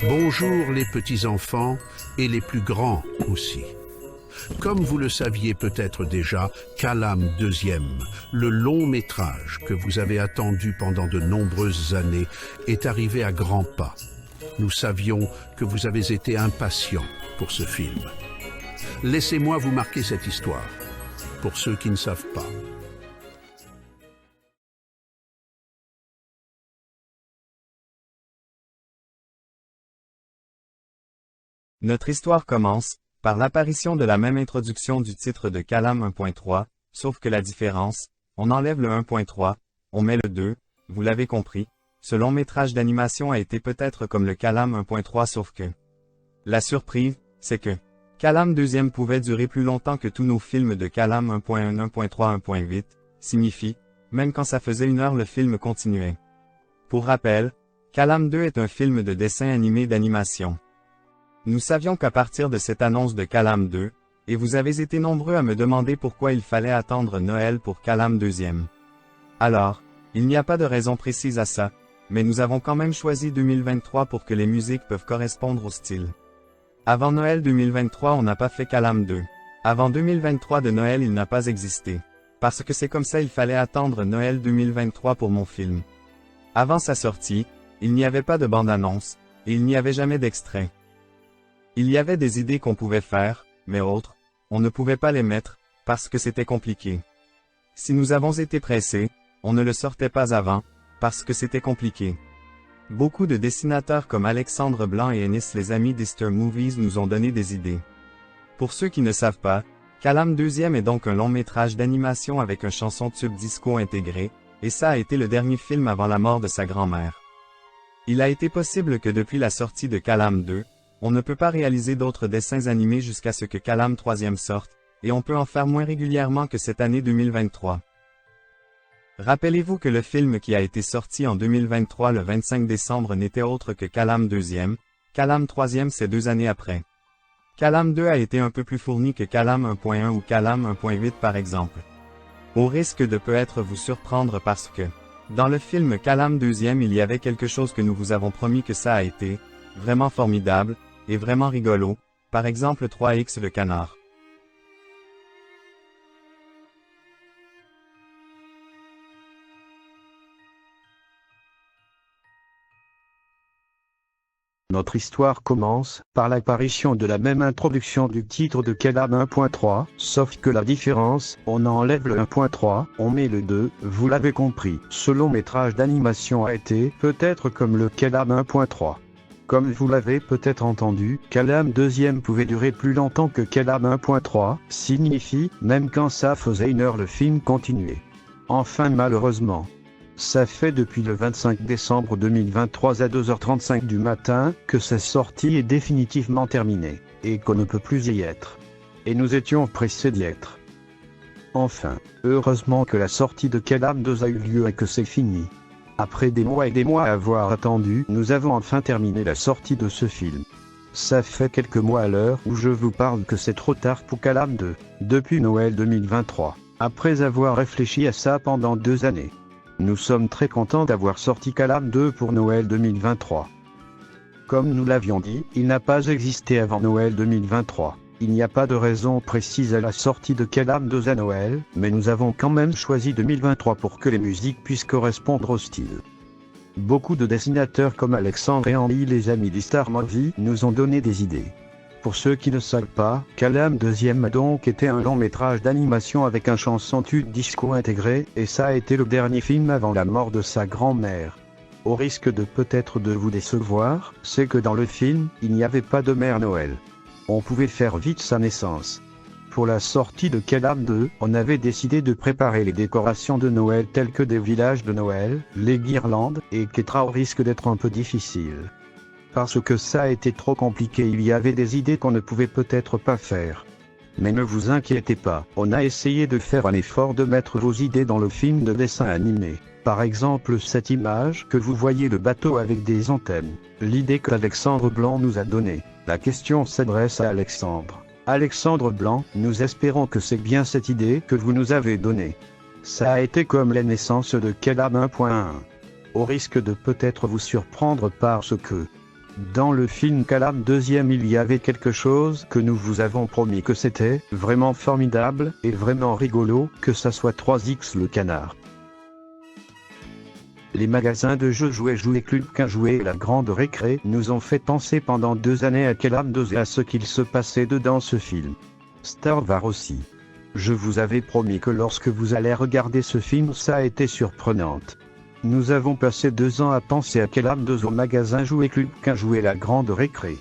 Bonjour les petits-enfants et les plus grands aussi. Comme vous le saviez peut-être déjà, Kalam deuxième, le long métrage que vous avez attendu pendant de nombreuses années, est arrivé à grands pas. Nous savions que vous avez été impatients pour ce film. Laissez-moi vous marquer cette histoire, pour ceux qui ne savent pas. Notre histoire commence par l'apparition de la même introduction du titre de Kalam 1.3, sauf que la différence, on enlève le 1.3, on met le 2, vous l'avez compris, ce long métrage d'animation a été peut-être comme le Kalam 1.3 sauf que la surprise, c'est que Kalam 2e pouvait durer plus longtemps que tous nos films de Kalam 1.1, 1.3, 1.8, signifie, même quand ça faisait 1 heure le film continuait. Pour rappel, Kalam 2 est un film de dessin animé d'animation. Nous savions qu'à partir de cette annonce de Kalam 2, et vous avez été nombreux à me demander pourquoi il fallait attendre Noël pour Kalam 2e. Alors, il n'y a pas de raison précise à ça, mais nous avons quand même choisi 2023 pour que les musiques peuvent correspondre au style. Avant Noël 2023 on n'a pas fait Kalam 2. Avant 2023 de Noël il n'a pas existé. Parce que c'est comme ça il fallait attendre Noël 2023 pour mon film. Avant sa sortie, il n'y avait pas de bande-annonce, et il n'y avait jamais d'extrait. Il y avait des idées qu'on pouvait faire, mais autres, on ne pouvait pas les mettre, parce que c'était compliqué. Si nous avons été pressés, on ne le sortait pas avant, parce que c'était compliqué. Beaucoup de dessinateurs comme Alexandre Blanc et Ennis les amis d'Easter Movies nous ont donné des idées. Pour ceux qui ne savent pas, Kalam 2e est donc un long métrage d'animation avec un chanson tube disco intégré, et ça a été le dernier film avant la mort de sa grand-mère. Il a été possible que depuis la sortie de Kalam 2, on ne peut pas réaliser d'autres dessins animés jusqu'à ce que Kalam 3e sorte, et on peut en faire moins régulièrement que cette année 2023. Rappelez-vous que le film qui a été sorti en 2023 le 25 décembre n'était autre que Kalam 2e, Kalam 3e c'est 2 années après. Kalam 2 a été un peu plus fourni que Kalam 1.1 ou Kalam 1.8 par exemple. Au risque de peut-être vous surprendre parce que, dans le film Kalam 2e il y avait quelque chose que nous vous avons promis que ça a été, vraiment formidable, et vraiment rigolo, par exemple 3X le canard. Notre histoire commence par l'apparition de la même introduction du titre de Kalam 1.3, sauf que la différence, on enlève le 1.3, on met le 2, vous l'avez compris. Ce long métrage d'animation a été peut-être comme le Kalam 1.3. Comme vous l'avez peut-être entendu, Kalam 2e pouvait durer plus longtemps que Kalam 1.3, signifie, même quand ça faisait 1 heure le film continuait. Enfin malheureusement. Ça fait depuis le 25 décembre 2023 à 2h35 du matin que sa sortie est définitivement terminée, et qu'on ne peut plus y être. Et nous étions pressés d'y être. Enfin, heureusement que la sortie de Kalam 2 a eu lieu et que c'est fini. Après des mois et des mois à avoir attendu, nous avons enfin terminé la sortie de ce film. Ça fait quelques mois à l'heure où je vous parle que c'est trop tard pour Kalam 2, depuis Noël 2023, après avoir réfléchi à ça pendant 2 années. Nous sommes très contents d'avoir sorti Kalam 2 pour Noël 2023. Comme nous l'avions dit, il n'a pas existé avant Noël 2023. Il n'y a pas de raison précise à la sortie de Kalam 2 à Noël, mais nous avons quand même choisi 2023 pour que les musiques puissent correspondre au style. Beaucoup de dessinateurs comme Alexandre et Henri les amis d'Easter Movies nous ont donné des idées. Pour ceux qui ne savent pas, Kalam 2e a donc été un long métrage d'animation avec un chanson tube disco intégré, et ça a été le dernier film avant la mort de sa grand-mère. Au risque de peut-être de vous décevoir, c'est que dans le film, il n'y avait pas de Mère Noël. On pouvait faire vite sa naissance. Pour la sortie de Kalam 2, on avait décidé de préparer les décorations de Noël telles que des villages de Noël, les guirlandes, etc. au risque d'être un peu difficile. Parce que ça a été trop compliqué, il y avait des idées qu'on ne pouvait peut-être pas faire. Mais ne vous inquiétez pas, on a essayé de faire un effort de mettre vos idées dans le film de dessin animé. Par exemple cette image que vous voyez, le bateau avec des antennes. L'idée que Alexandre Blanc nous a donnée. La question s'adresse à Alexandre. Alexandre Blanc, nous espérons que c'est bien cette idée que vous nous avez donnée. Ça a été comme la naissance de Kalam 1.1. Au risque de peut-être vous surprendre parce que Dans le film Calam 2e, il y avait quelque chose que nous vous avons promis que c'était vraiment formidable et vraiment rigolo, que ça soit 3X le canard. Les magasins de jeux jouets Club 15 Jouets et la Grande Récré nous ont fait penser pendant 2 années à Calam 2 et à ce qu'il se passait dedans ce film. Star Wars aussi. Je vous avais promis que lorsque vous allez regarder ce film, ça a été surprenante. Nous avons passé 2 ans à penser à Calam 2 au magasin Jouets Club 15 Jouets et la Grande Récré.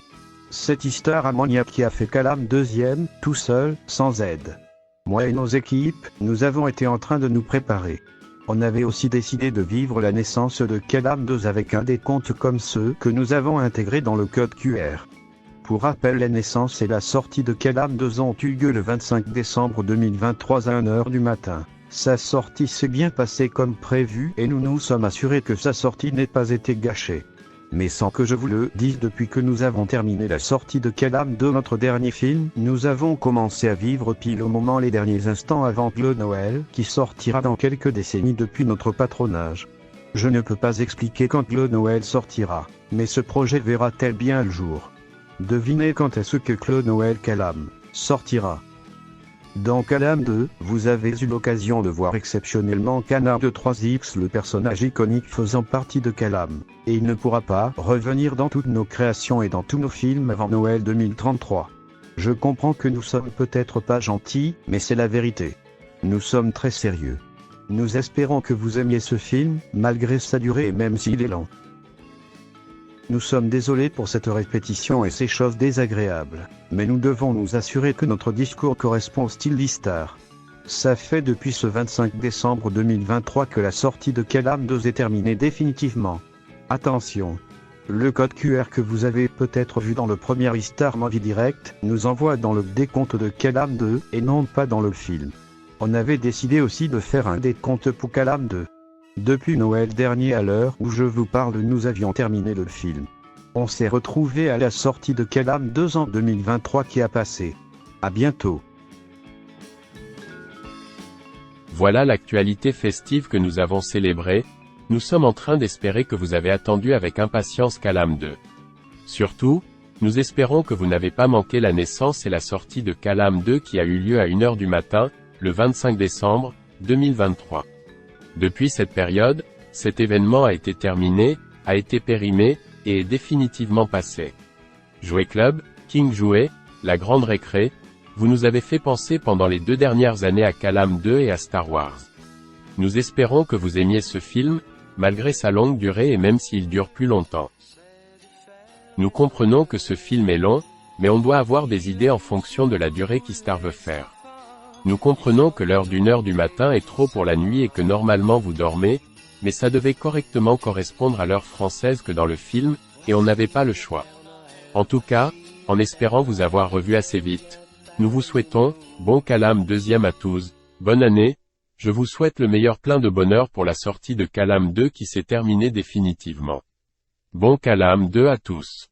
Cette histoire ammoniaque qui a fait Calam 2e, tout seul, sans aide. Moi et nos équipes, nous avons été en train de nous préparer. On avait aussi décidé de vivre la naissance de Calam 2 avec un décompte comme ceux que nous avons intégrés dans le code QR. Pour rappel, la naissance et la sortie de Calam 2 ont eu lieu le 25 décembre 2023 à 1h du matin. Sa sortie s'est bien passée comme prévu et nous nous sommes assurés que sa sortie n'ait pas été gâchée. Mais sans que je vous le dise, depuis que nous avons terminé la sortie de Calam 2, notre dernier film, nous avons commencé à vivre pile au moment les derniers instants avant le Noël, qui sortira dans quelques décennies depuis notre patronage. Je ne peux pas expliquer quand le Noël sortira, mais ce projet verra-t-il bien le jour? Devinez quand est-ce que le Noël Calam sortira. Dans Calam 2, vous avez eu l'occasion de voir exceptionnellement Canard de 3X, le personnage iconique faisant partie de Calam, et il ne pourra pas revenir dans toutes nos créations et dans tous nos films avant Noël 2033. Je comprends que nous sommes peut-être pas gentils, mais c'est la vérité. Nous sommes très sérieux. Nous espérons que vous aimiez ce film, malgré sa durée et même s'il est lent. Nous sommes désolés pour cette répétition et ces choses désagréables, mais nous devons nous assurer que notre discours correspond au style d'E-Star. Ça fait depuis ce 25 décembre 2023 que la sortie de Calam 2 est terminée définitivement. Attention! Le code QR que vous avez peut-être vu dans le premier E-Star Movie Direct nous envoie dans le décompte de Calam 2 et non pas dans le film. On avait décidé aussi de faire un décompte pour Calam 2. Depuis Noël dernier, à l'heure où je vous parle, nous avions terminé le film. On s'est retrouvés à la sortie de Calam 2 en 2023 qui a passé. À bientôt. Voilà l'actualité festive que nous avons célébrée. Nous sommes en train d'espérer que vous avez attendu avec impatience Calam 2. Surtout, nous espérons que vous n'avez pas manqué la naissance et la sortie de Calam 2 qui a eu lieu à 1h du matin, le 25 décembre 2023. Depuis cette période, cet événement a été terminé, a été périmé, et est définitivement passé. Jouet Club, King Jouet, la Grande Récré, vous nous avez fait penser pendant les 2 dernières années à Calam 2 et à Star Wars. Nous espérons que vous aimiez ce film, malgré sa longue durée et même s'il dure plus longtemps. Nous comprenons que ce film est long, mais on doit avoir des idées en fonction de la durée qu'E-Star veut faire. Nous comprenons que l'heure d'1h du matin est trop pour la nuit et que normalement vous dormez, mais ça devait correctement correspondre à l'heure française que dans le film, et on n'avait pas le choix. En tout cas, en espérant vous avoir revu assez vite, nous vous souhaitons, bon Calam 2e à tous, bonne année, je vous souhaite le meilleur plein de bonheur pour la sortie de Calam 2 qui s'est terminée définitivement. Bon Calam 2 à tous.